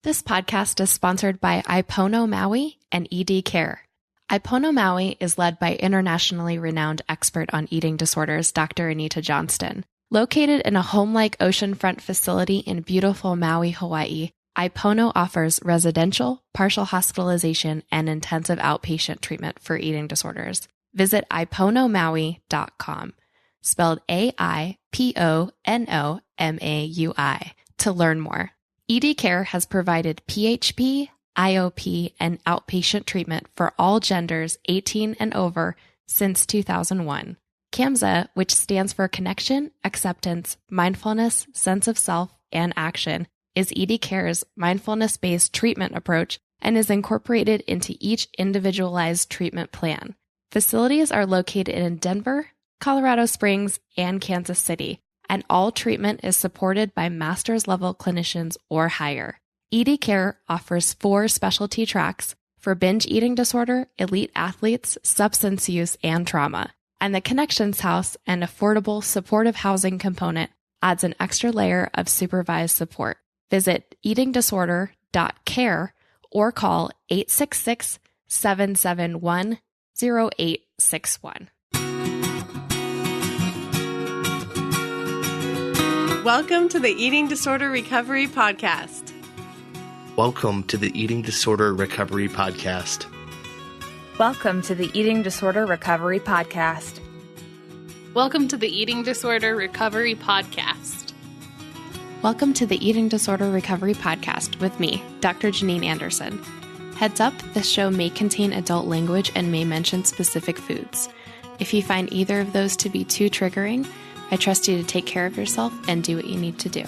This podcast is sponsored by Ipono Maui and ED Care. Ipono Maui is led by internationally renowned expert on eating disorders, Dr. Anita Johnston. Located in a home-like oceanfront facility in beautiful Maui, Hawaii, Ipono offers residential, partial hospitalization, and intensive outpatient treatment for eating disorders. Visit iponomaui.com, spelled AIPONOMAUI, to learn more. ED Care has provided PHP, IOP, and outpatient treatment for all genders 18 and over since 2001. CAMSA, which stands for Connection, Acceptance, Mindfulness, Sense of Self, and Action, is ED Care's mindfulness-based treatment approach and is incorporated into each individualized treatment plan. Facilities are located in Denver, Colorado Springs, and Kansas City, and all treatment is supported by master's level clinicians or higher. ED Care offers 4 specialty tracks for binge eating disorder, elite athletes, substance use, and trauma. And the Connections House, an affordable supportive housing component, adds an extra layer of supervised support. Visit eatingdisorder.care or call 866-771-0861. Welcome to the Eating Disorder Recovery Podcast. Welcome to the Eating Disorder Recovery Podcast. Welcome to the Eating Disorder Recovery Podcast. Welcome to the Eating Disorder Recovery Podcast. Welcome to the Eating Disorder Recovery Podcast with me, Dr. Janine Anderson. Heads up, this show may contain adult language and may mention specific foods. If you find either of those to be too triggering, I trust you to take care of yourself and do what you need to do.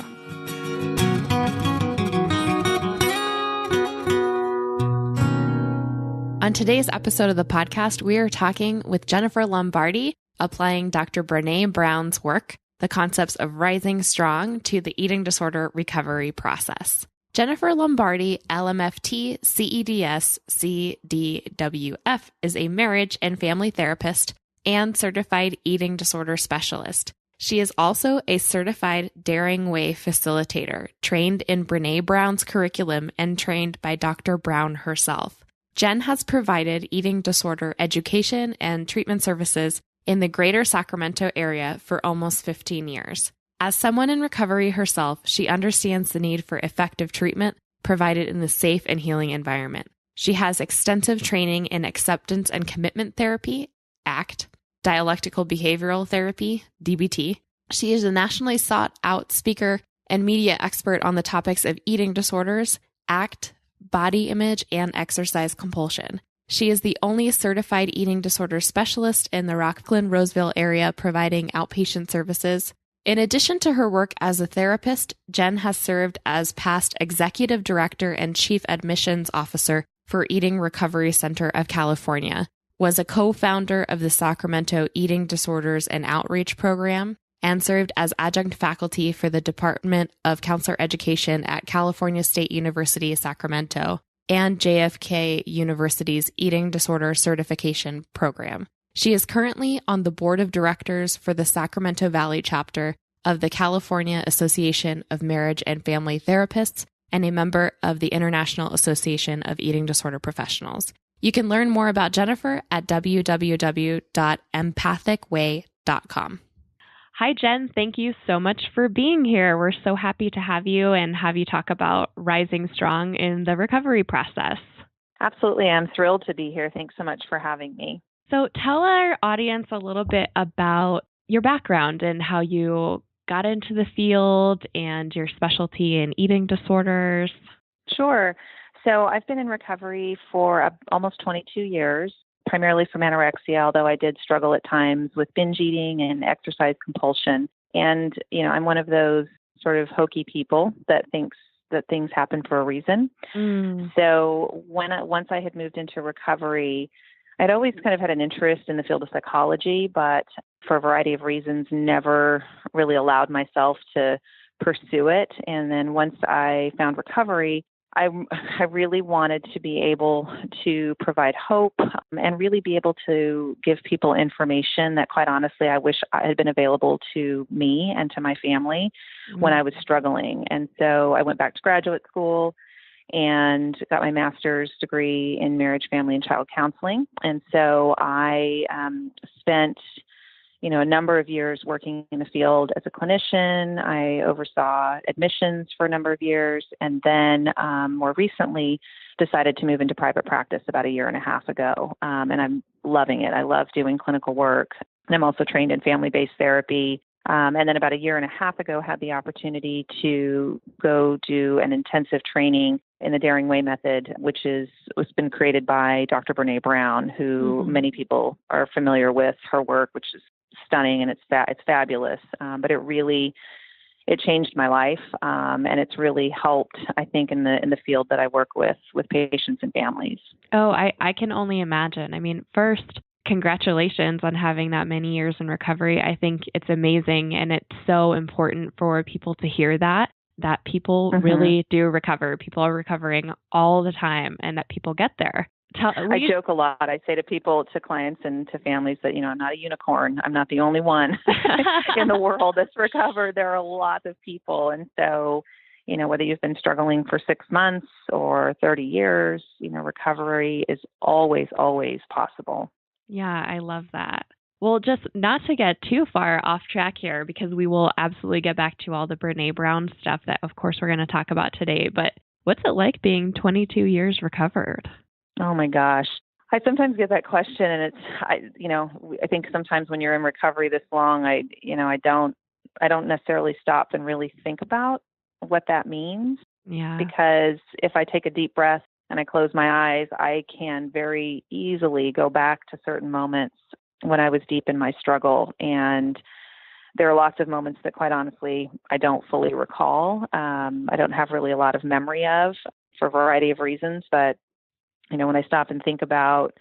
On today's episode of the podcast, we are talking with Jennifer Lombardi, applying Dr. Brene Brown's work, the concepts of rising strong, to the eating disorder recovery process. Jennifer Lombardi, LMFT, CEDS, CDWF, is a marriage and family therapist and certified eating disorder specialist. She is also a certified Daring Way facilitator, trained in Brene Brown's curriculum and trained by Dr. Brown herself. Jen has provided eating disorder education and treatment services in the greater Sacramento area for almost 15 years. As someone in recovery herself, she understands the need for effective treatment provided in a safe and healing environment. She has extensive training in acceptance and commitment therapy, ACT, dialectical behavioral therapy, DBT. She is a nationally sought out speaker and media expert on the topics of eating disorders, ACT, body image, and exercise compulsion. She is the only certified eating disorder specialist in the Rockland-Roseville area providing outpatient services. In addition to her work as a therapist, Jen has served as past executive director and chief admissions officer for Eating Recovery Center of California, was a co-founder of the Sacramento Eating Disorders and Outreach Program, and served as adjunct faculty for the Department of Counselor Education at California State University, Sacramento, and JFK University's Eating Disorder Certification Program. She is currently on the board of directors for the Sacramento Valley chapter of the California Association of Marriage and Family Therapists and a member of the International Association of Eating Disorder Professionals. You can learn more about Jennifer at www.empathicway.com. Hi, Jen. Thank you so much for being here. We're so happy to have you and have you talk about rising strong in the recovery process. Absolutely. I'm thrilled to be here. Thanks so much for having me. So tell our audience a little bit about your background and how you got into the field and your specialty in eating disorders. Sure. So I've been in recovery for almost 22 years, primarily from anorexia, although I did struggle at times with binge eating and exercise compulsion. And, I'm one of those sort of hokey people that thinks that things happen for a reason. So once I had moved into recovery, I'd always kind of had an interest in the field of psychology, but for a variety of reasons, never really allowed myself to pursue it. And then once I found recovery, I really wanted to be able to provide hope and really be able to give people information that, quite honestly, I wish had been available to me and to my family when I was struggling. And so I went back to graduate school, and got my master's degree in marriage, family, and child counseling. And so I spent a number of years working in the field as a clinician. I oversaw admissions for a number of years, and then more recently decided to move into private practice about a year and a half ago. And I'm loving it. I love doing clinical work. And I'm also trained in family-based therapy. And then about a year and a half ago, had the opportunity to go do an intensive training in the Daring Way method, which was been created by Dr. Brene Brown, who many people are familiar with her work, which is stunning and it's fabulous. But it changed my life, and it's really helped, I think, in the field that I work with patients and families. Oh, I can only imagine. I mean, first, congratulations on having that many years in recovery. I think it's amazing, and it's so important for people to hear that people really do recover. People are recovering all the time, and that people get there. I joke a lot. I say to clients and to families that, I'm not a unicorn. I'm not the only one in the world that's recovered. There are a lot of people. And so, whether you've been struggling for 6 months or 30 years, recovery is always, always possible. Yeah, I love that. Well, just not to get too far off track here, because we will absolutely get back to all the Brene Brown stuff that, of course, we're going to talk about today. But what's it like being 22 years recovered? Oh my gosh. I sometimes get that question, and I think sometimes when you're in recovery this long, I don't necessarily stop and really think about what that means. Yeah. Because if I take a deep breath and I close my eyes, I can very easily go back to certain moments when I was deep in my struggle. And there are lots of moments that, quite honestly, I don't fully recall. I don't have really a lot of memory of, for a variety of reasons, but when I stop and think about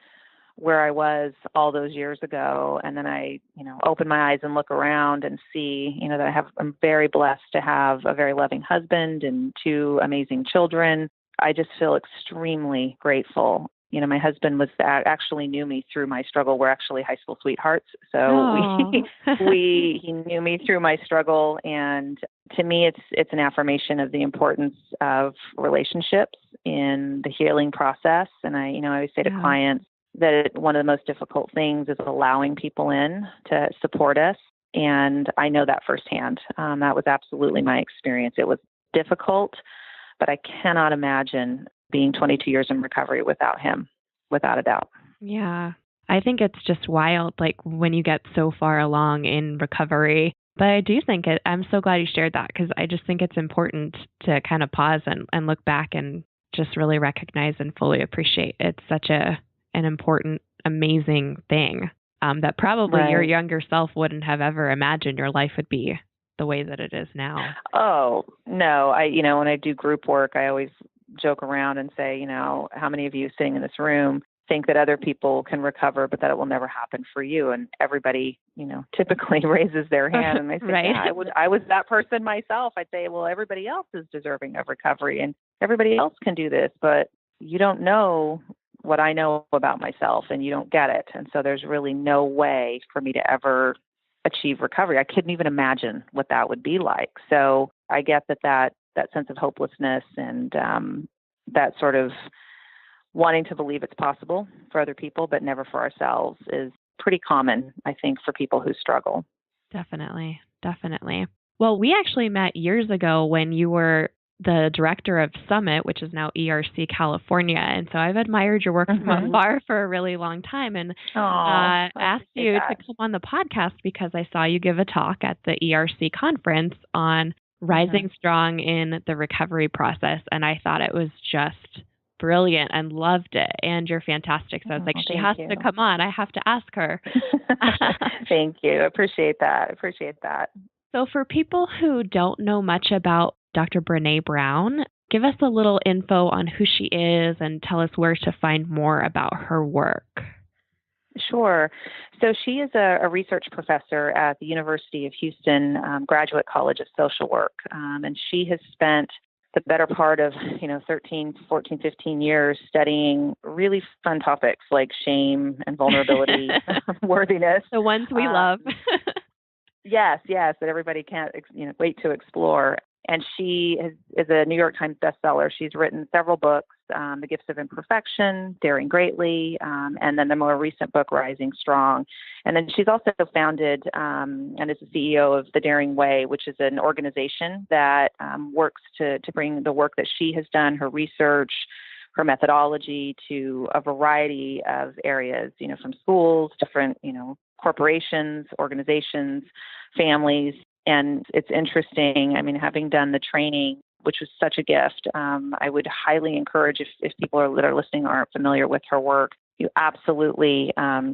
where I was all those years ago, and then I, open my eyes and look around and see, that I'm very blessed to have a very loving husband and 2 amazing children. I just feel extremely grateful. My husband actually knew me through my struggle. We're actually high school sweethearts. So he knew me through my struggle. And to me, it's an affirmation of the importance of relationships in the healing process. And I always say to clients that one of the most difficult things is allowing people in to support us. And I know that firsthand. That was absolutely my experience. It was difficult, but I cannot imagine being 22 years in recovery without him, without a doubt. Yeah. I think it's just wild, like when you get so far along in recovery. But I do think I'm so glad you shared that, because I just think it's important to kind of pause and look back and just really recognize and fully appreciate. It's such an important, amazing thing that probably your younger self wouldn't have ever imagined your life would be the way that it is now. Oh, no. When I do group work, I always joke around and say, how many of you sitting in this room think that other people can recover, but that it will never happen for you? And everybody, typically raises their hand, and they say, right. Yeah, I was that person myself. I'd say, well, everybody else is deserving of recovery, and everybody else can do this, but you don't know what I know about myself, and you don't get it. And so there's really no way for me to ever achieve recovery. I couldn't even imagine what that would be like. So I get that sense of hopelessness and that sort of wanting to believe it's possible for other people, but never for ourselves, is pretty common, I think, for people who struggle. Definitely. Well, we actually met years ago when you were the director of Summit, which is now ERC California. And so I've admired your work from afar for a really long time, and asked you to come on the podcast because I saw you give a talk at the ERC conference on rising strong in the recovery process. And I thought it was just brilliant and loved it. And you're fantastic. So I was like, she has to come on. I have to ask her. Thank you. I appreciate that. So for people who don't know much about Dr. Brene Brown, give us a little info on who she is and tell us where to find more about her work. Sure. So she is a research professor at the University of Houston Graduate College of Social Work. And she has spent the better part of, 13, 14, 15 years studying really fun topics like shame and vulnerability, worthiness. The ones we love. Yes, that everybody can't, wait to explore. And she is a New York Times bestseller. She's written several books, The Gifts of Imperfection, Daring Greatly, and then the more recent book, Rising Strong. And then she's also founded and is the CEO of The Daring Way, which is an organization that works to bring the work that she has done, her research, her methodology, to a variety of areas, from schools, different, corporations, organizations, families. And it's interesting. I mean, having done the training, which was such a gift, I would highly encourage, if people that are listening aren't familiar with her work, you absolutely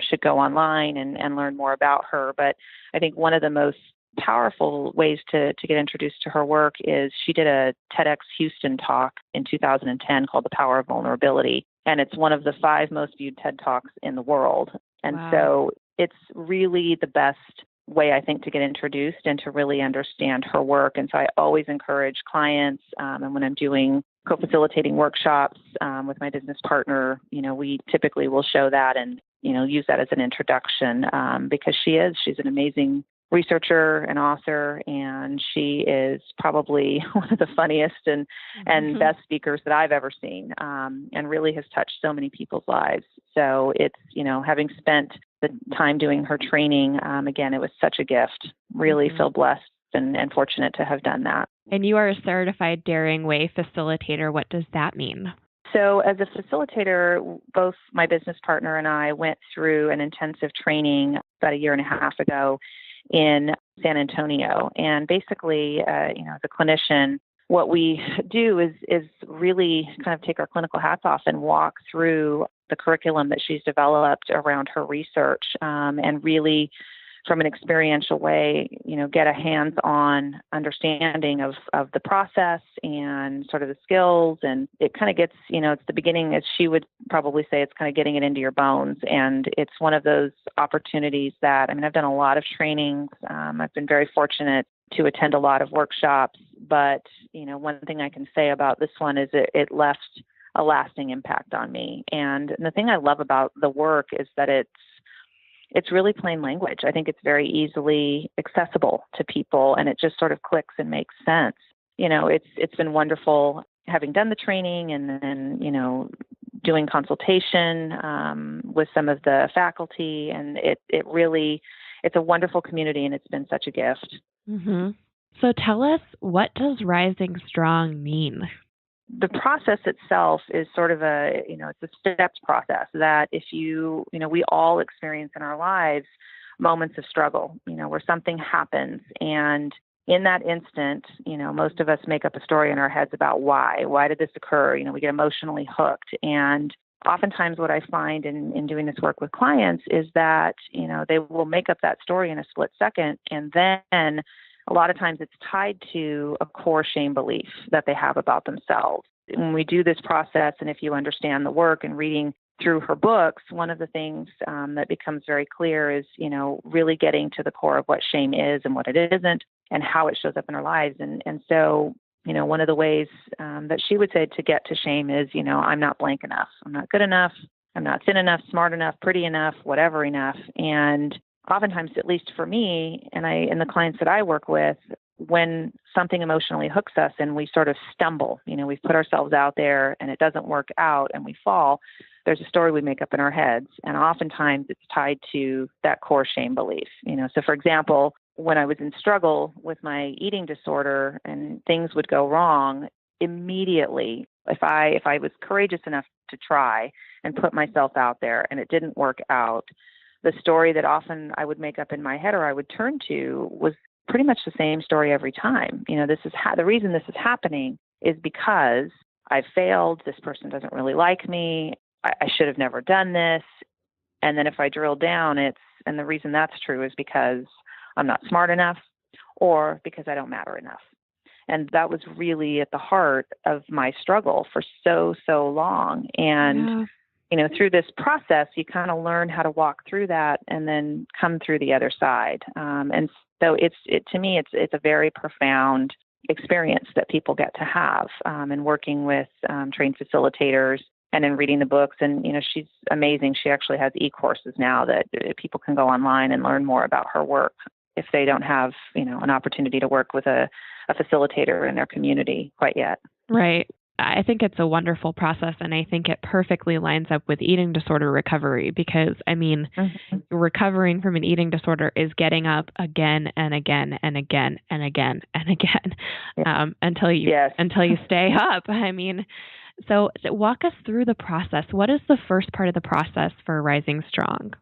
should go online and learn more about her. But I think one of the most powerful ways to get introduced to her work is she did a TEDx Houston talk in 2010 called The Power of Vulnerability. And it's one of the 5 most viewed TED Talks in the world. And so it's really the best way, I think, to get introduced and to really understand her work. And so I always encourage clients, and when I'm doing co-facilitating workshops with my business partner, we typically will show that and, use that as an introduction because she's an amazing researcher and author, and she is probably one of the funniest and best speakers that I've ever seen, and really has touched so many people's lives. So it's, having spent the time doing her training, again, it was such a gift. Really feel blessed and fortunate to have done that. And you are a certified Daring Way facilitator. What does that mean? So as a facilitator, both my business partner and I went through an intensive training about 1.5 years ago in San Antonio. And basically, as a clinician, what we do is really kind of take our clinical hats off and walk through the curriculum that she's developed around her research, and really from an experiential way, get a hands-on understanding of the process and sort of the skills. And it kind of gets, it's the beginning, as she would probably say, it's kind of getting it into your bones. And it's one of those opportunities that, I've done a lot of trainings. I've been very fortunate to attend a lot of workshops. But, one thing I can say about this one is it left a lasting impact on me. And the thing I love about the work is that it's really plain language. I think it's very easily accessible to people, and it just sort of clicks and makes sense. It's been wonderful having done the training and then, doing consultation with some of the faculty, and it's a wonderful community, and it's been such a gift. Mm-hmm. So tell us, what does Rising Strong mean? The process itself is sort of it's a steps process that we all experience in our lives moments of struggle, where something happens. And in that instant, most of us make up a story in our heads about why did this occur? We get emotionally hooked. And oftentimes what I find in doing this work with clients is that, they will make up that story in a split second. And then a lot of times it's tied to a core shame belief that they have about themselves. When we do this process, and if you understand the work and reading through her books, one of the things that becomes very clear is, really getting to the core of what shame is and what it isn't and how it shows up in our lives. And so, one of the ways that she would say to get to shame is, I'm not blank enough. I'm not good enough. I'm not thin enough, smart enough, pretty enough, whatever enough. And oftentimes, at least for me and the clients that I work with, when something emotionally hooks us and we sort of stumble, we've put ourselves out there and it doesn't work out and we fall, there's a story we make up in our heads. And oftentimes it's tied to that core shame belief. So for example, when I was in struggle with my eating disorder and things would go wrong, immediately, if I was courageous enough to try and put myself out there and it didn't work out, the story that often I would make up in my head or I would turn to was pretty much the same story every time. The reason this is happening is because I failed. This person doesn't really like me. I should have never done this. And then if I drill down, and the reason that's true is because I'm not smart enough or because I don't matter enough. And that was really at the heart of my struggle for so long. And through this process, you kind of learn how to walk through that and then come through the other side. And so to me, it's a very profound experience that people get to have in working with trained facilitators and in reading the books. And, she's amazing. She actually has e-courses now that people can go online and learn more about her work. if they don't have, an opportunity to work with a facilitator in their community quite yet. Right. I think it's a wonderful process, and I think it perfectly lines up with eating disorder recovery because, recovering from an eating disorder is getting up again and again and again and again and again until you stay up. So walk us through the process. What is the first part of the process for Rising Strong?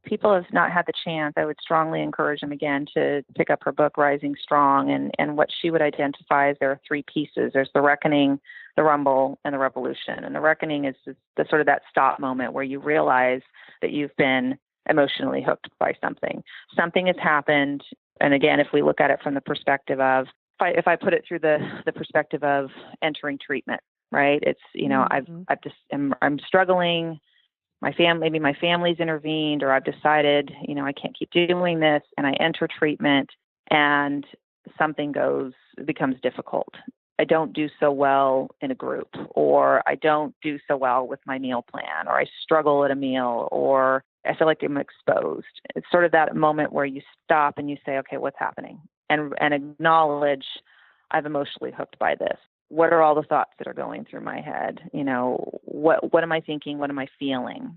People have not had the chance, I would strongly encourage them again to pick up her book, Rising Strong. And what she would identify is there are three pieces. There's the reckoning, the rumble, and the revolution. And the reckoning is the sort of that stop moment where you realize that you've been emotionally hooked by something. Something has happened. And again, if we look at it from the perspective of, if I put it through the perspective of entering treatment, right? It's, I'm struggling. Maybe my family's intervened, or I've decided, I can't keep doing this, and I enter treatment and something becomes difficult. I don't do so well in a group, or I don't do so well with my meal plan, or I struggle at a meal, or I feel like I'm exposed. It's sort of that moment where you stop and you say, okay, what's happening? And acknowledge I've emotionally hooked by this. What are all the thoughts that are going through my head? What am I thinking? What am I feeling?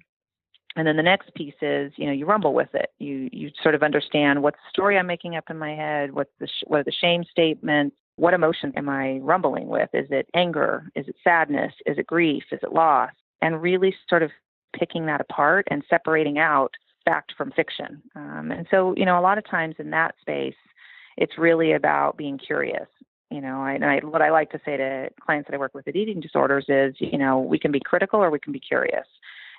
And then the next piece is, you rumble with it. You sort of understand what's the story I'm making up in my head. What are the shame statements? What emotion am I rumbling with? Is it anger? Is it sadness? Is it grief? Is it loss? And really sort of picking that apart and separating out fact from fiction. And so, a lot of times in that space, it's really about being curious. What I like to say to clients that I work with with eating disorders is, we can be critical or we can be curious.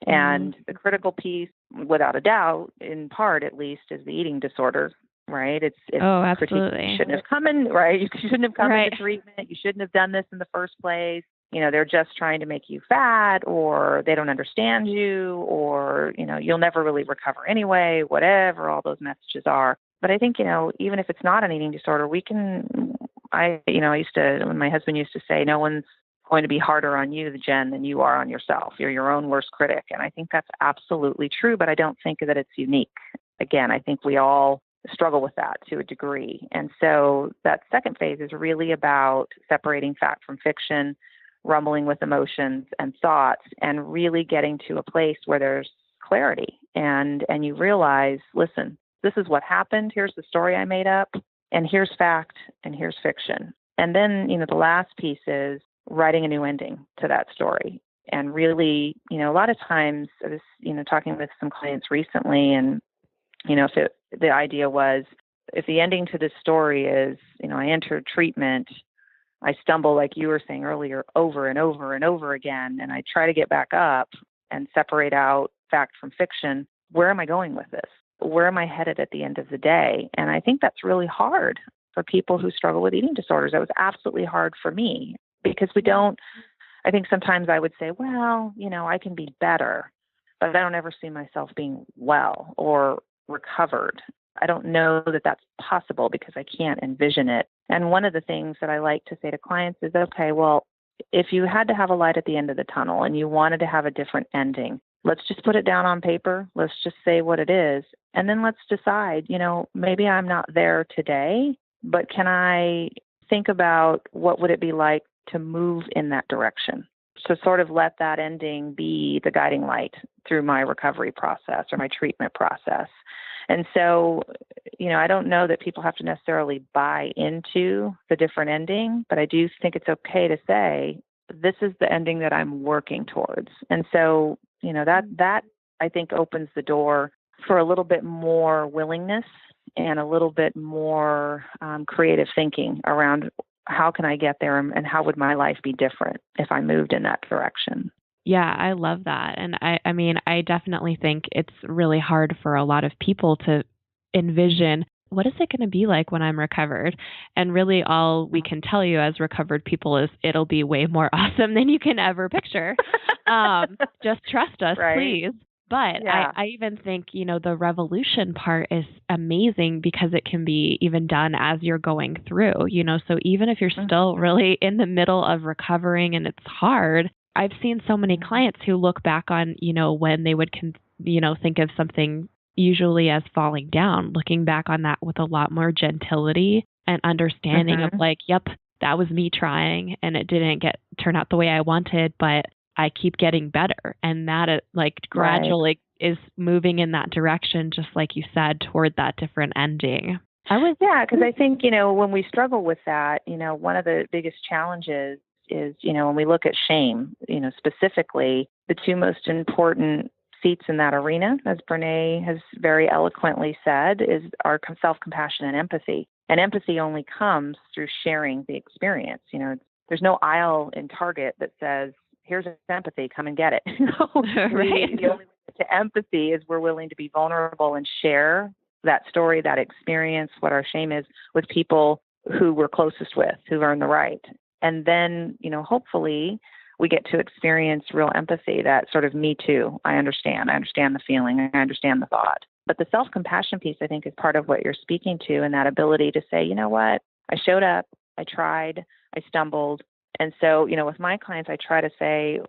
And the critical piece, without a doubt, in part at least, is the eating disorder, right? It's absolutely. You shouldn't have come in, right? You shouldn't have come into treatment. You shouldn't have done this in the first place. They're just trying to make you fat, or they don't understand you, or, you'll never really recover anyway, whatever all those messages are. But I think, even if it's not an eating disorder, I when my husband used to say, no one's going to be harder on you, Jen, than you are on yourself. You're your own worst critic. And I think that's absolutely true, but I don't think that it's unique. Again, I think we all struggle with that to a degree. And so that second phase is really about separating fact from fiction, rumbling with emotions and thoughts, and really getting to a place where there's clarity and you realize, listen, this is what happened. Here's the story I made up, and here's fact, and here's fiction. And then, the last piece is writing a new ending to that story. And really, a lot of times I was, talking with some clients recently, and, the idea was, if the ending to this story is, I entered treatment, I stumble, like you were saying earlier, over and over and over again, and I try to get back up and separate out fact from fiction. Where am I going with this? Where am I headed at the end of the day? And I think that's really hard for people who struggle with eating disorders. It was absolutely hard for me because I think sometimes I would say, well, I can be better, but I don't ever see myself being well or recovered. I don't know that that's possible because I can't envision it. And one of the things that I like to say to clients is, okay, well, if you had to have a light at the end of the tunnel and you wanted to have a different ending, let's just put it down on paper. Let's just say what it is. And then let's decide, maybe I'm not there today, but can I think about what would it be like to move in that direction? To sort of let that ending be the guiding light through my recovery process or my treatment process. And so, I don't know that people have to necessarily buy into the different ending, but I do think it's okay to say, this is the ending that I'm working towards. And so, that I think opens the door for a little bit more willingness and a little bit more creative thinking around how can I get there and how would my life be different if I moved in that direction. Yeah, I love that. And I definitely think it's really hard for a lot of people to envision, what is it going to be like when I'm recovered? And really all we can tell you as recovered people is it'll be way more awesome than you can ever picture. Just trust us, right? Please. But yeah. I even think, the revolution part is amazing because it can be even done as you're going through, so even if you're still really in the middle of recovering and it's hard, I've seen so many clients who look back on, when they would, think of something usually as falling down, looking back on that with a lot more gentility and understanding of like, yep, that was me trying and it didn't turn out the way I wanted, but I keep getting better. And that it like gradually is moving in that direction, just like you said, toward that different ending. Because I think, when we struggle with that, one of the biggest challenges is, when we look at shame, specifically the two most important seats in that arena, as Brene has very eloquently said, are self-compassion and empathy. And empathy only comes through sharing the experience. There's no aisle in Target that says, here's empathy, come and get it. Right. The only way to empathy is we're willing to be vulnerable and share that story, that experience, what our shame is, with people who we're closest with, who are in the right. And then, hopefully we get to experience real empathy, that sort of me too. I understand the feeling. I understand the thought. But the self-compassion piece, I think, is part of what you're speaking to, and that ability to say, you know what, I showed up, I tried, I stumbled. And so, with my clients, I try to say,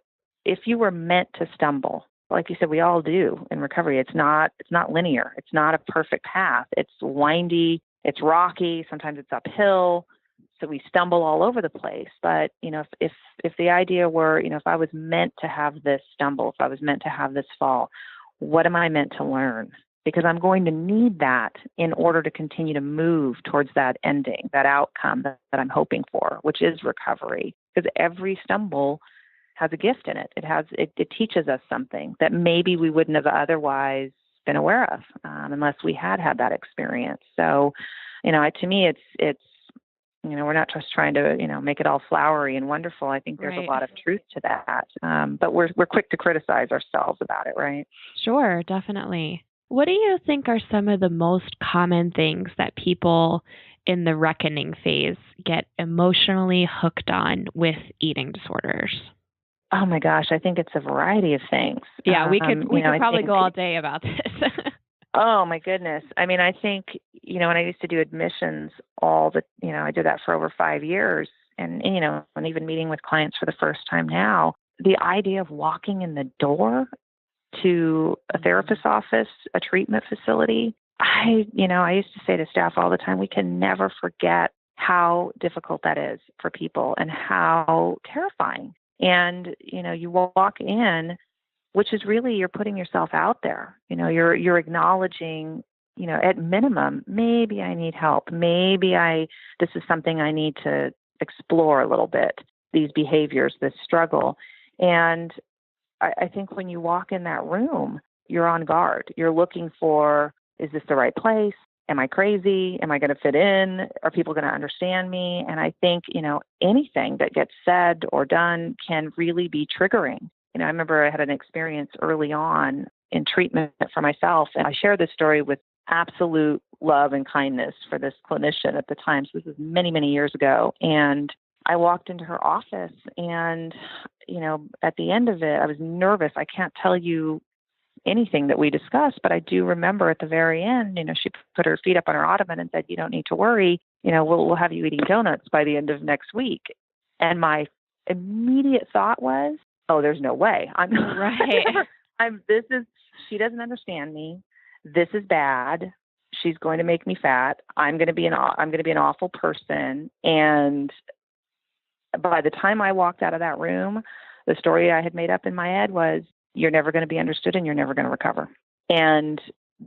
if you were meant to stumble, like you said, we all do in recovery. It's not linear. It's not a perfect path. It's windy. It's rocky. Sometimes it's uphill. So we stumble all over the place. But, if the idea were, if I was meant to have this stumble, if I was meant to have this fall, what am I meant to learn? Because I'm going to need that in order to continue to move towards that ending, that outcome that I'm hoping for, which is recovery. Because every stumble has a gift in it. It teaches us something that maybe we wouldn't have otherwise been aware of unless we had that experience. So, to me, it's we're not just trying to make it all flowery and wonderful. I think there's a lot of truth to that. But we're quick to criticize ourselves about it, right? Sure, definitely. What do you think are some of the most common things that people in the reckoning phase get emotionally hooked on with eating disorders? Oh my gosh, I think it's a variety of things. Yeah, we could probably go all day about this. Oh my goodness. I mean, I think, when I used to do admissions I did that for over 5 years and even meeting with clients for the first time now, the idea of walking in the door to a therapist's office, a treatment facility, I used to say to staff all the time, we can never forget how difficult that is for people and how terrifying. And, you walk in, which is really, you're putting yourself out there. You're acknowledging, at minimum, maybe I need help. Maybe this is something I need to explore a little bit, these behaviors, this struggle. And I think when you walk in that room, you're on guard. You're looking for, is this the right place? Am I crazy? Am I going to fit in? Are people going to understand me? And I think, anything that gets said or done can really be triggering. I remember I had an experience early on in treatment for myself, and I shared this story with absolute love and kindness for this clinician at the time. So this is many, many years ago. And I walked into her office and, at the end of it, I was nervous. I can't tell you anything that we discussed, but I do remember at the very end, she put her feet up on her ottoman and said, you don't need to worry. We'll have you eating donuts by the end of next week. And my immediate thought was, oh, there's no way. She doesn't understand me. This is bad. She's going to make me fat. I'm going to be an awful person. And by the time I walked out of that room, the story I had made up in my head was, you're never going to be understood and you're never going to recover. And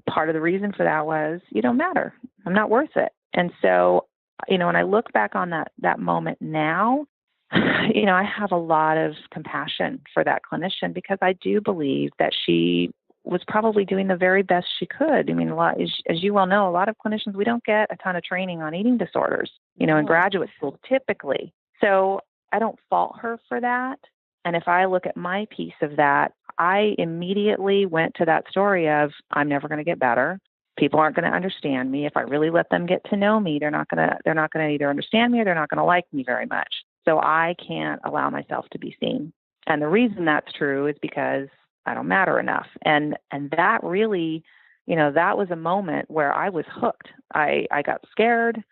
part of the reason for that was, you don't matter. I'm not worth it. And so, when I look back on that moment now, I have a lot of compassion for that clinician because I do believe that she was probably doing the very best she could. I mean, as you well know, a lot of clinicians, we don't get a ton of training on eating disorders, in graduate school typically. So I don't fault her for that. And if I look at my piece of that, I immediately went to that story of, I'm never going to get better. People aren't going to understand me. If I really let them get to know me, they're not going to either understand me or they're not going to like me very much. So I can't allow myself to be seen. And the reason that's true is because I don't matter enough. And that really, that was a moment where I was hooked. I got scared.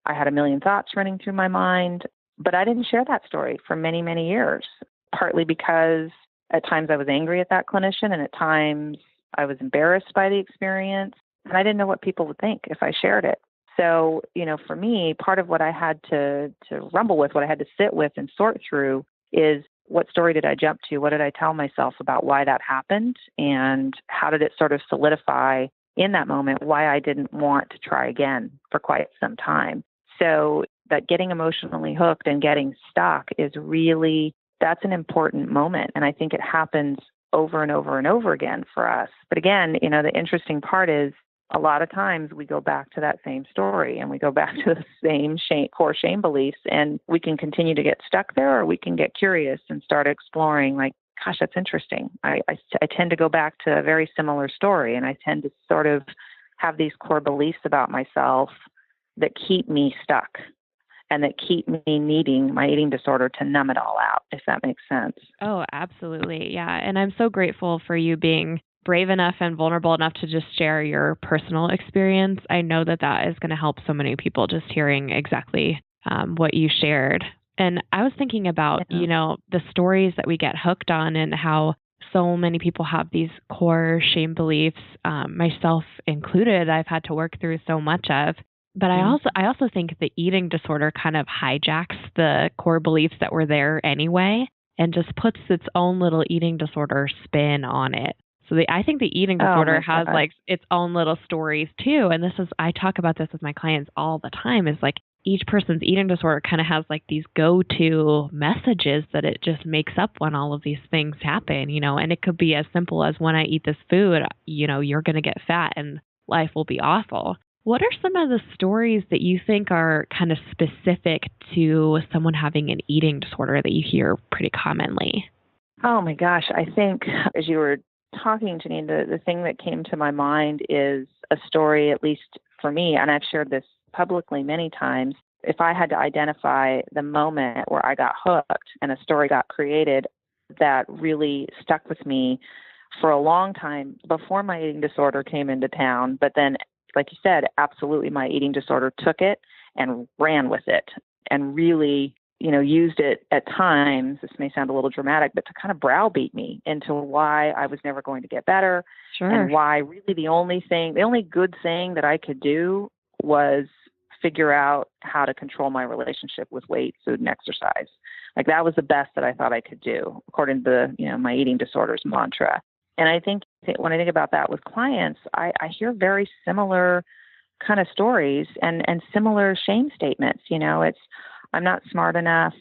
I had a million thoughts running through my mind, but I didn't share that story for many, many years, partly because at times I was angry at that clinician and at times I was embarrassed by the experience, and I didn't know what people would think if I shared it. So, for me, part of what I had to rumble with, what I had to sit with and sort through is, what story did I jump to? What did I tell myself about why that happened? And how did it sort of solidify in that moment why I didn't want to try again for quite some time? So that getting emotionally hooked and getting stuck is really, that's an important moment. And I think it happens over and over and over again for us. But again, the interesting part is, a lot of times we go back to that same story and we go back to the same core shame beliefs, and we can continue to get stuck there, or we can get curious and start exploring, like, gosh, that's interesting. I tend to go back to a very similar story, and I tend to sort of have these core beliefs about myself that keep me stuck and that keep me needing my eating disorder to numb it all out, if that makes sense. Oh, absolutely. Yeah. And I'm so grateful for you being brave enough and vulnerable enough to just share your personal experience. I know that is going to help so many people, just hearing exactly what you shared. And I was thinking about, the stories that we get hooked on and how so many people have these core shame beliefs, myself included, I've had to work through so much of. But I also think the eating disorder kind of hijacks the core beliefs that were there anyway and just puts its own little eating disorder spin on it. So I think the eating disorder has like its own little stories too. And I talk about this with my clients all the time, is like each person's eating disorder kind of has like these go-to messages that it just makes up when all of these things happen, and it could be as simple as, when I eat this food, you're going to get fat and life will be awful. What are some of the stories that you think are kind of specific to someone having an eating disorder that you hear pretty commonly? Oh my gosh. I think as you were talking, Janine, the thing that came to my mind is a story, at least for me, and I've shared this publicly many times. If I had to identify the moment where I got hooked and a story got created that really stuck with me for a long time before my eating disorder came into town, but then, like you said, absolutely my eating disorder took it and ran with it and really, used it at times, this may sound a little dramatic, but to kind of browbeat me into why I was never going to get better. Sure. And why really the only good thing that I could do was figure out how to control my relationship with weight, food, and exercise. Like, that was the best that I thought I could do, according to my eating disorders mantra. And I think when I think about that with clients, I hear very similar kind of stories and similar shame statements. It's, I'm not smart enough,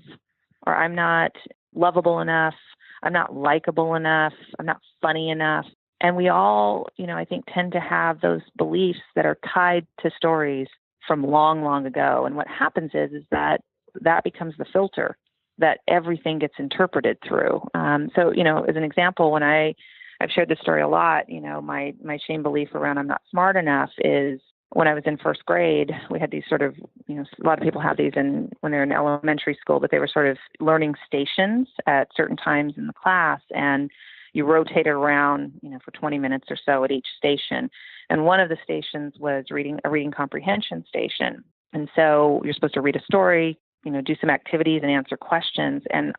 or I'm not lovable enough, I'm not likable enough, I'm not funny enough. And we all, I think, tend to have those beliefs that are tied to stories from long, long ago. And what happens is that becomes the filter that everything gets interpreted through. So, as an example, when I've shared this story a lot, my shame belief around I'm not smart enough is, when I was in first grade, we had these sort of, a lot of people have these when they're in elementary school, but they were sort of learning stations at certain times in the class. And you rotated around, for 20 minutes or so at each station. And one of the stations was a reading comprehension station. And so you're supposed to read a story, do some activities and answer questions. And,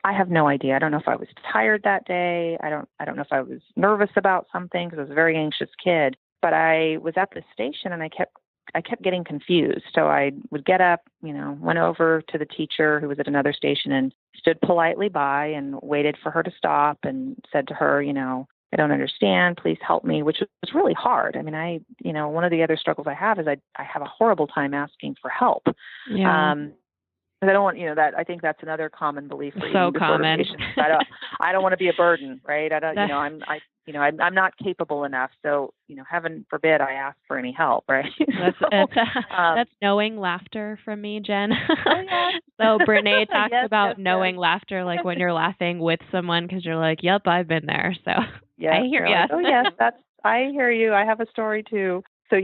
I have no idea. I don't know if I was tired that day. I don't know if I was nervous about something, because I was a very anxious kid. But I was at the station and I kept getting confused. So I would get up, went over to the teacher who was at another station and stood politely by and waited for her to stop and said to her, I don't understand, please help me, which was really hard. I mean, one of the other struggles I have is I have a horrible time asking for help. Yeah. I don't want, that, I think that's another common belief for so common. I don't want to be a burden, right? I'm not capable enough. So, heaven forbid I ask for any help, right? That's knowing laughter from me, Jen. Oh, yeah. So Brene talks about knowing laughter, like when you're laughing with someone, because you're like, yep, I've been there. So I hear you. Like, oh, yes, I hear you. I have a story too. So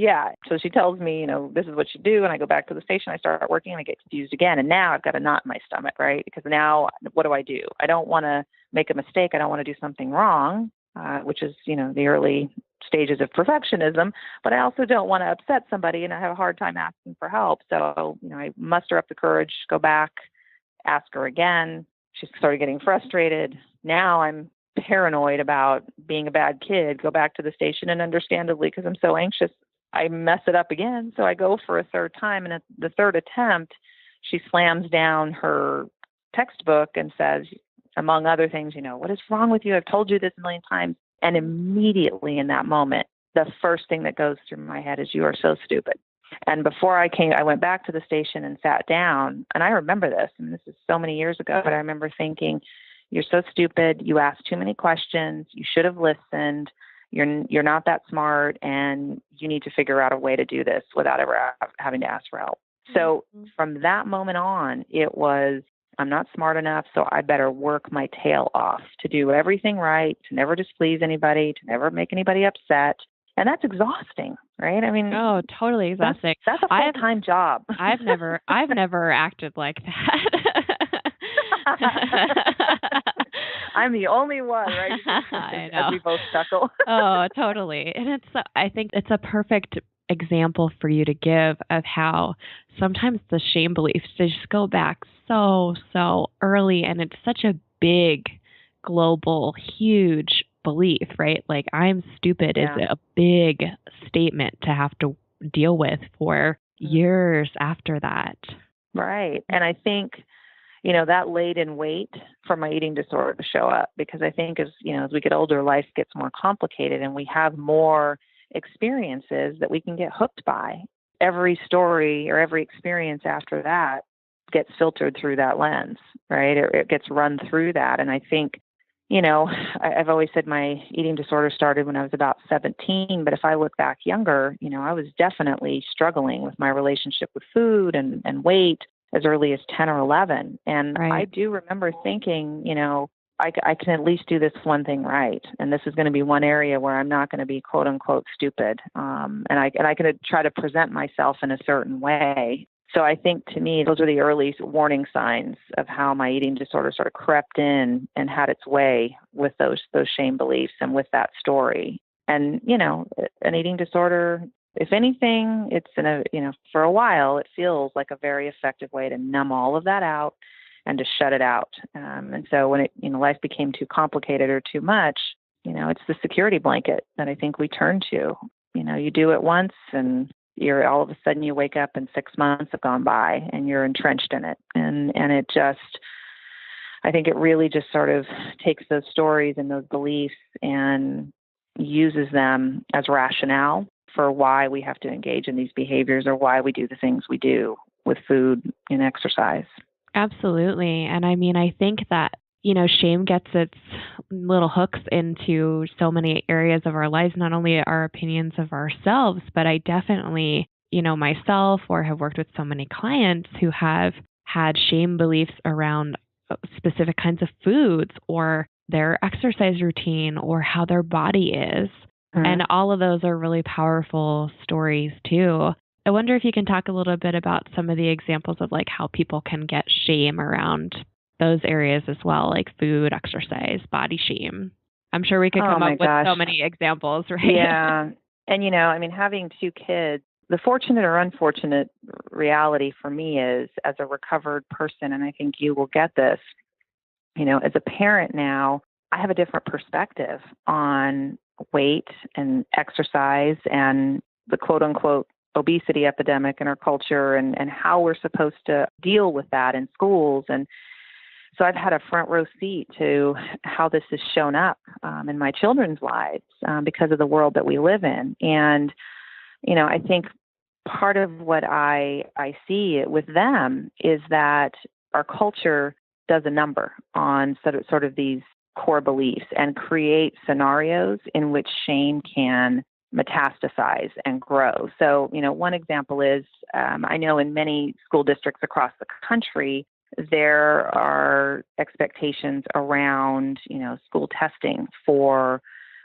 so she tells me, this is what you do. And I go back to the station, I start working and I get confused again. And now I've got a knot in my stomach, right? Because now what do? I don't want to make a mistake. I don't want to do something wrong, which is, the early stages of perfectionism, but I also don't want to upset somebody and I have a hard time asking for help. So, I muster up the courage, go back, ask her again. She started getting frustrated. Now I'm paranoid about being a bad kid, go back to the station, and understandably, because I'm so anxious, I mess it up again. So I go for a third time. And at the third attempt, she slams down her textbook and says, among other things, what is wrong with you? I've told you this a million times. And immediately in that moment, the first thing that goes through my head is, you are so stupid. And before I went back to the station and sat down. And I remember this, and this is so many years ago, but I remember thinking, you're so stupid. You asked too many questions. You should have listened. You're not that smart, and you need to figure out a way to do this without ever having to ask for help. So from that moment on, it was, I'm not smart enough, so I better work my tail off to do everything right, to never displease anybody, to never make anybody upset. And that's exhausting, right? I mean, oh, totally exhausting. That's a full-time job. I've never acted like that. I'm the only one, right? I know. As we both chuckle. Oh, totally. And I think it's a perfect example for you to give of how sometimes the shame beliefs, they just go back so early, and it's such a big, global, huge belief, right? Like, I'm stupid is a big statement to have to deal with for years after that. Right. And I think, that laid in wait for my eating disorder to show up, because I think as we get older, life gets more complicated and we have more experiences that we can get hooked by. Every story or every experience after that gets filtered through that lens, right? It gets run through that. And I think, I've always said my eating disorder started when I was about 17, but if I look back younger, I was definitely struggling with my relationship with food and weight as early as 10 or 11. And right. I do remember thinking, I can at least do this one thing right. And this is going to be one area where I'm not going to be quote unquote stupid. And I can try to present myself in a certain way. So I think to me, those are the early warning signs of how my eating disorder sort of crept in and had its way with those shame beliefs and with that story. And, an eating disorder, if anything, it's for a while, it feels like a very effective way to numb all of that out and to shut it out. And so when life became too complicated or too much, it's the security blanket that I think we turn to. You do it once and you're all of a sudden you wake up and 6 months have gone by and you're entrenched in it. And it just, I think it really just sort of takes those stories and those beliefs and uses them as rationale for why we have to engage in these behaviors or why we do the things we do with food and exercise. Absolutely. And I mean, I think that, shame gets its little hooks into so many areas of our lives, not only our opinions of ourselves, but I definitely, myself or have worked with so many clients who have had shame beliefs around specific kinds of foods or their exercise routine or how their body is. Mm-hmm. And all of those are really powerful stories too. I wonder if you can talk a little bit about some of the examples of like how people can get shame around those areas as well, like food, exercise, body shame. I'm sure we could come up with so many examples, right? Yeah. And, having 2 kids, the fortunate or unfortunate reality for me is, as a recovered person, and I think you will get this, as a parent now, I have a different perspective on weight and exercise and the quote unquote obesity epidemic in our culture and how we're supposed to deal with that in schools. And so I've had a front row seat to how this has shown up in my children's lives because of the world that we live in. And, I think part of what I see with them is that our culture does a number on sort of these core beliefs and create scenarios in which shame can metastasize and grow. So, one example is I know in many school districts across the country, there are expectations around, school testing for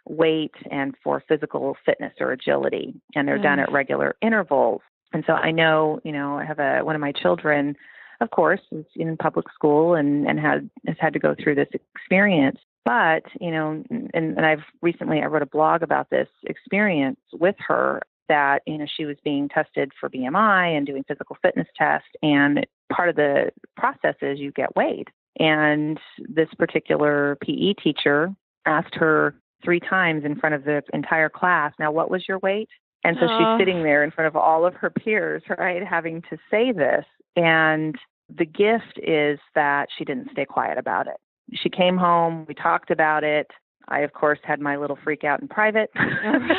weight and for physical fitness or agility, and they're done at regular intervals. And so I know, I have one of my children, of course, is in public school and has had to go through this experience. But, and I wrote a blog about this experience with her that, she was being tested for BMI and doing physical fitness tests. And part of the process is you get weighed. And this particular PE teacher asked her 3 times in front of the entire class, now what was your weight? And so she's sitting there in front of all of her peers, right, having to say this. And the gift is that she didn't stay quiet about it. She came home, we talked about it. I, of course, had my little freak out in private. And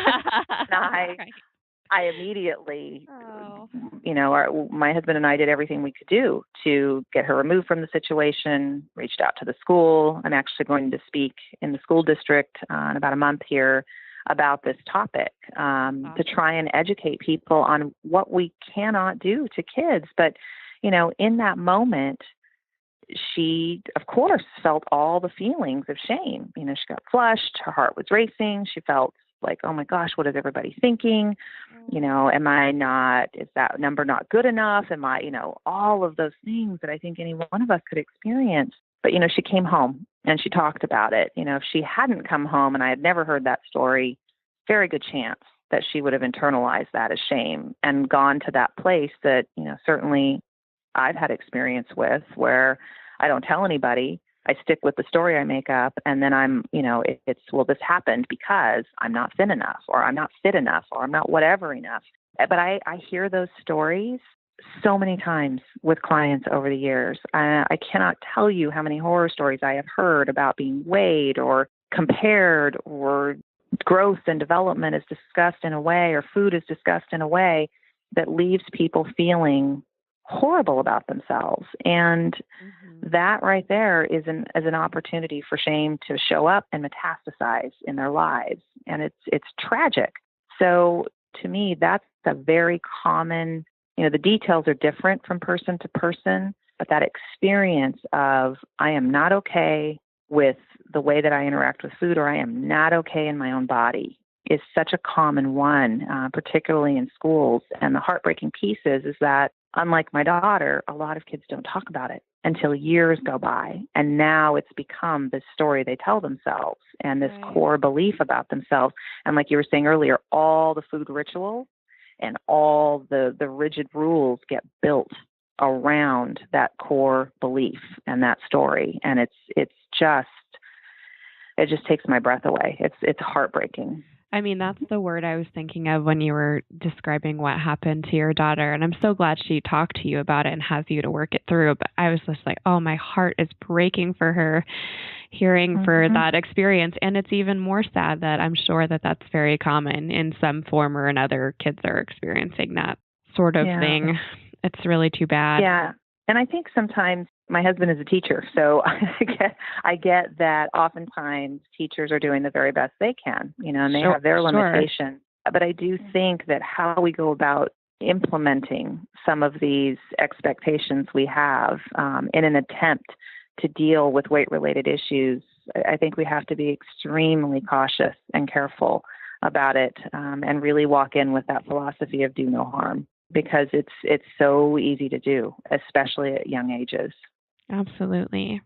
I immediately, my husband and I did everything we could do to get her removed from the situation, reached out to the school. I'm actually going to speak in the school district in about a month here about this topic to try and educate people on what we cannot do to kids. But, in that moment, she, of course, felt all the feelings of shame. She got flushed. Her heart was racing. She felt like, oh my gosh, what is everybody thinking? Is that number not good enough? All of those things that I think any one of us could experience. But, she came home and she talked about it. If she hadn't come home and I had never heard that story, very good chance that she would have internalized that as shame and gone to that place that, certainly I've had experience with, where I don't tell anybody. I stick with the story I make up, and then I'm, this happened because I'm not thin enough, or I'm not fit enough, or I'm not whatever enough. But I hear those stories so many times with clients over the years. I cannot tell you how many horror stories I have heard about being weighed or compared, or growth and development is discussed in a way, or food is discussed in a way that leaves people feeling horrible about themselves. And that right there is an opportunity for shame to show up and metastasize in their lives. And it's tragic. So to me, that's a very common, the details are different from person to person, but that experience of I am not okay with the way that I interact with food, or I am not okay in my own body, is such a common one, particularly in schools. And the heartbreaking piece is that, unlike my daughter, a lot of kids don't talk about it until years go by. And now it's become this story they tell themselves and this core belief about themselves. And like you were saying earlier, all the food rituals and all the rigid rules get built around that core belief and that story. And it just takes my breath away. It's heartbreaking. I mean, that's the word I was thinking of when you were describing what happened to your daughter. And I'm so glad she talked to you about it and has you to work it through. But I was just like, oh, my heart is breaking for her hearing for that experience. And it's even more sad that I'm sure that that's very common in some form or another. Kids are experiencing that sort of thing. It's really too bad. Yeah. And I think sometimes my husband is a teacher, so I get that oftentimes teachers are doing the very best they can, and they have their limitations. But I do think that how we go about implementing some of these expectations we have in an attempt to deal with weight-related issues, I think we have to be extremely cautious and careful about it and really walk in with that philosophy of do no harm, because it's so easy to do, especially at young ages. Absolutely.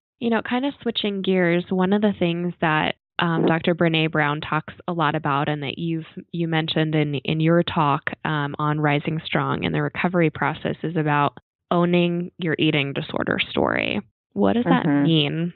Kind of switching gears, one of the things that Dr. Brene Brown talks a lot about, and that you mentioned in your talk on Rising Strong in the recovery process, is about owning your eating disorder story. What does that mean?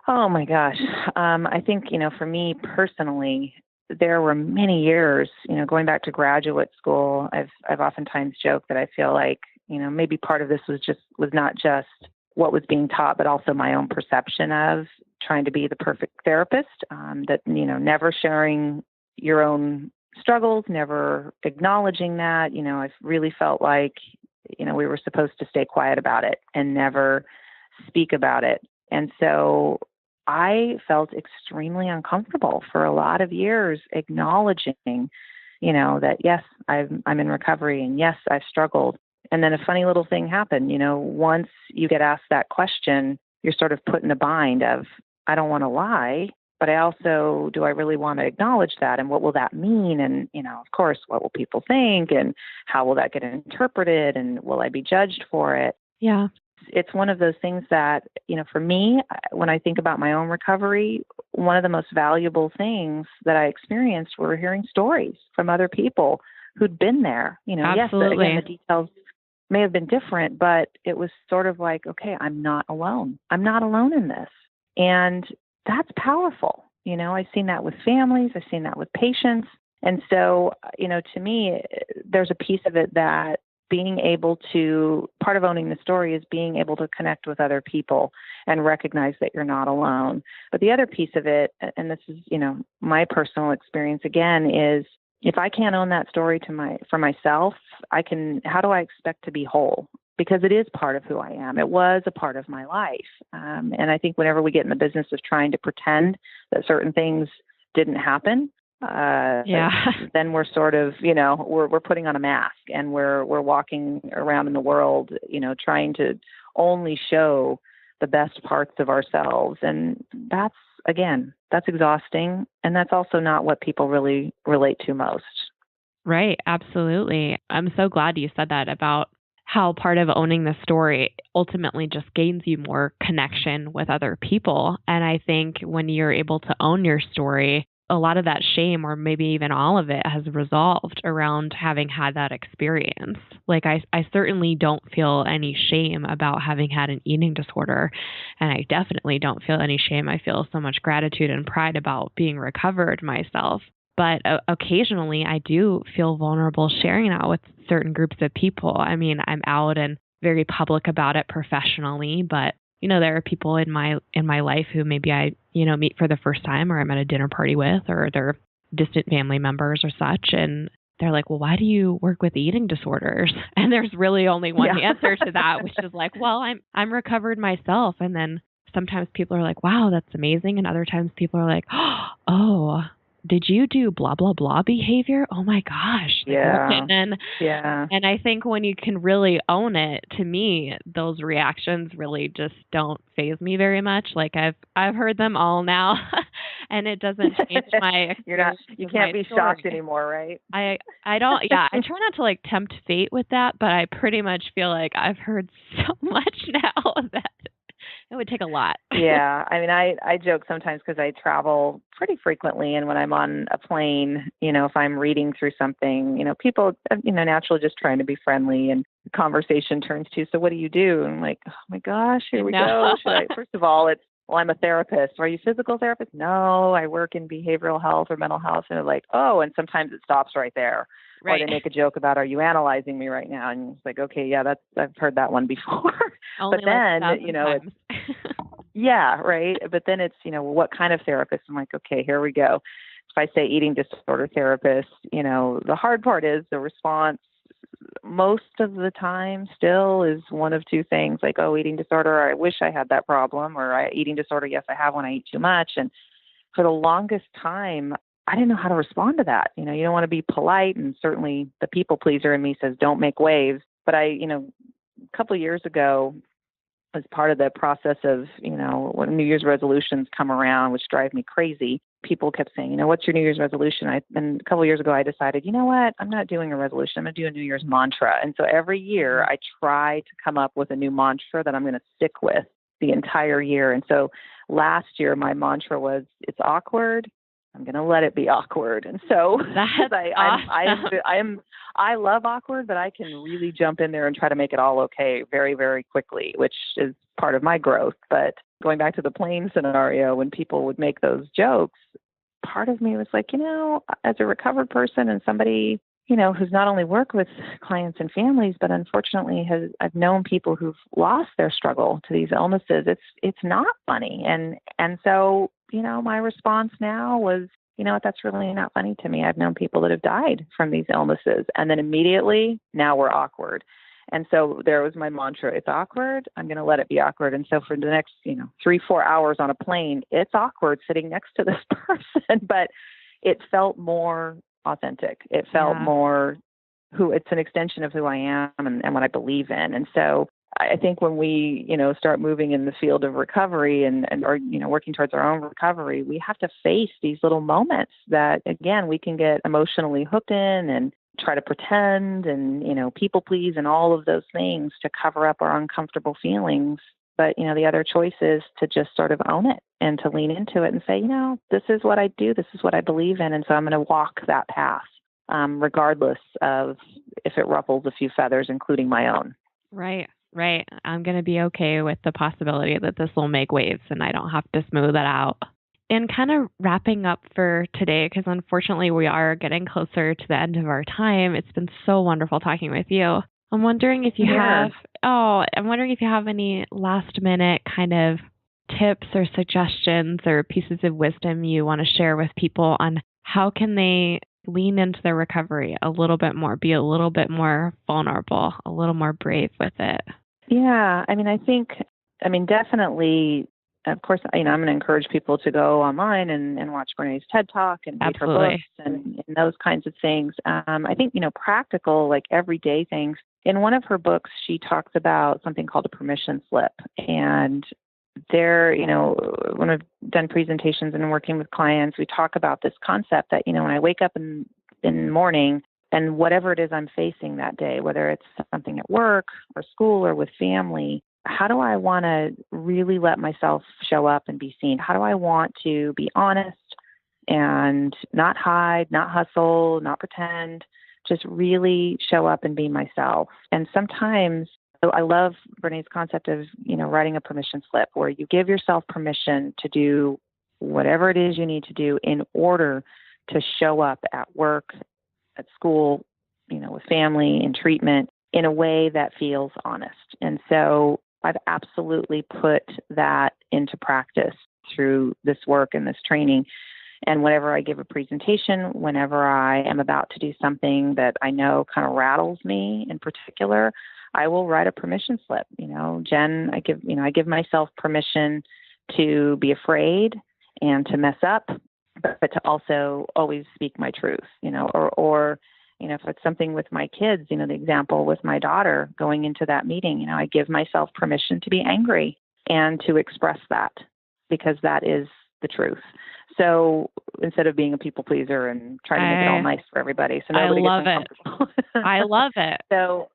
Oh my gosh. I think, for me personally, there were many years, going back to graduate school, I've oftentimes joked that I feel like, maybe part of this was not just what was being taught, but also my own perception of trying to be the perfect therapist, that, never sharing your own struggles, never acknowledging that, I've really felt like, we were supposed to stay quiet about it and never speak about it. And so I felt extremely uncomfortable for a lot of years acknowledging, that yes, I'm in recovery, and yes, I've struggled. And then a funny little thing happened, once you get asked that question, you're sort of put in a bind of, I don't want to lie, but do I really want to acknowledge that? And what will that mean? And, of course, what will people think? And how will that get interpreted? And will I be judged for it? Yeah. It's one of those things that, for me, when I think about my own recovery, one of the most valuable things that I experienced were hearing stories from other people who'd been there. Absolutely. Yes, again, the details may have been different, but it was sort of like, okay, I'm not alone. I'm not alone in this. And that's powerful. I've seen that with families. I've seen that with patients. And so, to me, there's a piece of it that part of owning the story is being able to connect with other people and recognize that you're not alone. But the other piece of it, and this is, my personal experience again, is if I can't own that story for myself, how do I expect to be whole? Because it is part of who I am. It was a part of my life. And I think whenever we get in the business of trying to pretend that certain things didn't happen, then we're sort of, we're putting on a mask, and we're walking around in the world, trying to only show the best parts of ourselves. And that's exhausting. And that's also not what people really relate to most. Right. Absolutely. I'm so glad you said that about how part of owning the story ultimately just gains you more connection with other people. And I think when you're able to own your story, a lot of that shame, or maybe even all of it, has resolved around having had that experience. Like I certainly don't feel any shame about having had an eating disorder. And I definitely don't feel any shame. I feel so much gratitude and pride about being recovered myself. But occasionally I do feel vulnerable sharing that with certain groups of people. I mean, I'm out and very public about it professionally, but there are people in my life who maybe I, meet for the first time, or I'm at a dinner party with, or they're distant family members or such. And they're like, well, why do you work with eating disorders? And there's really only one answer to that, which is like, well, I'm recovered myself. And then sometimes people are like, wow, that's amazing. And other times people are like, oh, did you do blah, blah, blah behavior? Oh my gosh. And I think when you can really own it, to me, those reactions really just don't faze me very much. Like I've heard them all now, and it doesn't change my experience. You can't be shocked anymore, right? I don't, I try not to like tempt fate with that, but I pretty much feel like I've heard so much now that it would take a lot. Yeah. I mean, I joke sometimes because I travel pretty frequently. And when I'm on a plane, if I'm reading through something, people, naturally just trying to be friendly, and the conversation turns to, so what do you do? And I'm like, oh my gosh, here we go. First of all, I'm a therapist. Are you a physical therapist? No, I work in behavioral health or mental health. And they're like, oh, and sometimes it stops right there. Right. Or they make a joke about, are you analyzing me right now? And it's like, okay, yeah, I've heard that one before. Only but then, times. Yeah, right. But then it's, what kind of therapist? I'm like, okay, here we go. If I say eating disorder therapist, the hard part is the response most of the time still is one of two things, like, oh, eating disorder, I wish I had that problem, or eating disorder, yes, I have when I eat too much. And for the longest time, I didn't know how to respond to that. You don't want to be polite, and certainly the people pleaser in me says, don't make waves. But a couple of years ago, as part of the process of, when New Year's resolutions come around, which drive me crazy, people kept saying, what's your New Year's resolution? And a couple of years ago, I decided, you know what, I'm not doing a resolution. I'm going to do a New Year's mantra. And so every year I try to come up with a new mantra that I'm going to stick with the entire year. And so last year, my mantra was, it's awkward, I'm going to let it be awkward. And so I love awkward, but I can really jump in there and try to make it all okay very, very quickly, which is part of my growth. But going back to the plane scenario, when people would make those jokes, part of me was like, as a recovered person and somebody, who's not only worked with clients and families, but unfortunately I've known people who've lost their struggle to these illnesses. It's not funny. And so, my response now was, that's really not funny to me. I've known people that have died from these illnesses. And then immediately, now we're awkward. And so there was my mantra, it's awkward, I'm going to let it be awkward. And so for the next, 3-4 hours on a plane, it's awkward sitting next to this person, but it felt more authentic. It felt more it's an extension of who I am and what I believe in. And so I think when we, start moving in the field of recovery and working towards our own recovery, we have to face these little moments that, again, we can get emotionally hooked in and try to pretend and, people please and all of those things to cover up our uncomfortable feelings. But, the other choice is to just sort of own it and to lean into it and say, this is what I do. This is what I believe in. And so I'm going to walk that path, regardless of if it ruffles a few feathers, including my own. Right. I'm going to be okay with the possibility that this will make waves and I don't have to smooth it out. in kind of wrapping up for today, because unfortunately we are getting closer to the end of our time, it's been so wonderful talking with you. I'm wondering if you have any last minute kind of tips or suggestions or pieces of wisdom you want to share with people on how can they lean into their recovery a little bit more, be a little bit more vulnerable, a little more brave with it. Yeah, definitely, of course, I'm going to encourage people to go online and watch Brene's TED Talk and read her books and those kinds of things. I think, practical, like everyday things. In one of her books, she talks about something called a permission slip. And there, when I've done presentations and working with clients, we talk about this concept that, when I wake up in the morning and whatever it is I'm facing that day, whether it's something at work or school or with family, how do I want to really let myself show up and be seen? How do I want to be honest and not hide, not hustle, not pretend, just really show up and be myself? And sometimes I love Brene's concept of, writing a permission slip where you give yourself permission to do whatever it is you need to do in order to show up at work, at school, with family, in treatment, in a way that feels honest. And so I've absolutely put that into practice through this work and this training. And whenever I give a presentation, whenever I am about to do something that I know kind of rattles me in particular, I will write a permission slip. Jen, I give myself permission to be afraid and to mess up, but to also always speak my truth, or if it's something with my kids, the example with my daughter going into that meeting, I give myself permission to be angry and to express that because that is the truth. So instead of being a people pleaser and trying to make it all nice for everybody, so nobody gets uncomfortable. I love it. So,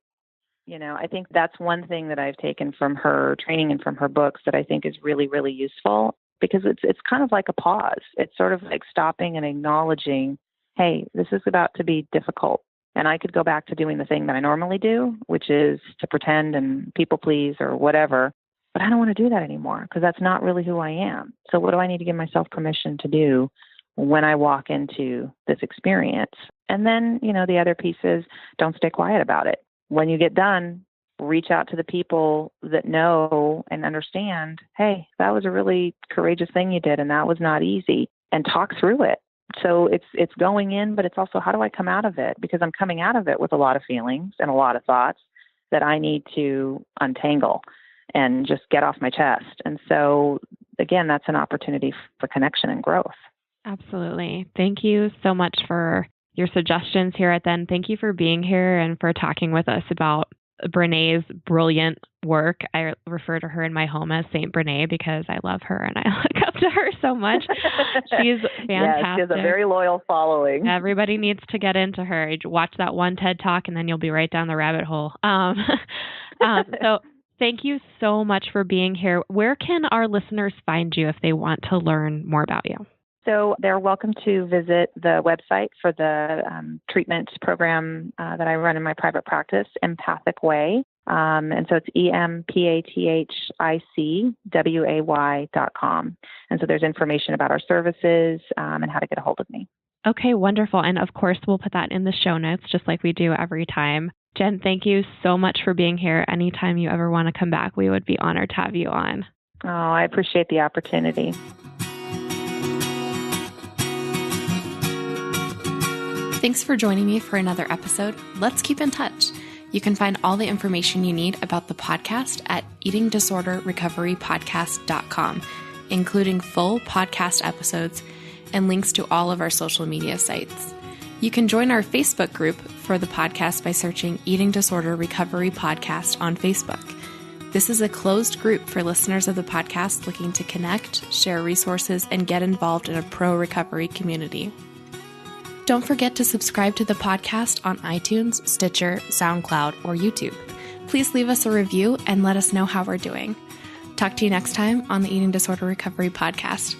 I think that's one thing that I've taken from her training and from her books that I think is really, really useful because it's kind of like a pause. It's sort of like stopping and acknowledging, hey, this is about to be difficult. And I could go back to doing the thing that I normally do, which is to pretend and people please or whatever. But I don't want to do that anymore because that's not really who I am. So what do I need to give myself permission to do when I walk into this experience? And then, the other piece is don't stay quiet about it. When you get done, reach out to the people that know and understand, hey, that was a really courageous thing you did and that was not easy, and talk through it. So it's going in, but it's also how do I come out of it? Because I'm coming out of it with a lot of feelings and a lot of thoughts that I need to untangle and just get off my chest. And so, again, that's an opportunity for connection and growth. Absolutely. Thank you so much for your suggestions here at the end. Thank you for being here and for talking with us about Brene's brilliant work. I refer to her in my home as Saint Brene because I love her and I look up to her so much. She's fantastic. Yeah, she has a very loyal following. Everybody needs to get into her. Watch that one TED Talk and then you'll be right down the rabbit hole. So thank you so much for being here. Where can our listeners find you if they want to learn more about you? So they're welcome to visit the website for the treatment program that I run in my private practice, Empathic Way. And so it's EMPATHICWAY.com. And so there's information about our services and how to get a hold of me. Okay, wonderful. And of course, we'll put that in the show notes, just like we do every time. Jen, thank you so much for being here. Anytime you ever want to come back, we would be honored to have you on. Oh, I appreciate the opportunity. Thanks for joining me for another episode. Let's keep in touch. You can find all the information you need about the podcast at eatingdisorderrecoverypodcast.com, including full podcast episodes and links to all of our social media sites. You can join our Facebook group for the podcast by searching Eating Disorder Recovery Podcast on Facebook. This is a closed group for listeners of the podcast looking to connect, share resources, and get involved in a pro-recovery community. Don't forget to subscribe to the podcast on iTunes, Stitcher, SoundCloud, or YouTube. Please leave us a review and let us know how we're doing. Talk to you next time on the Eating Disorder Recovery Podcast.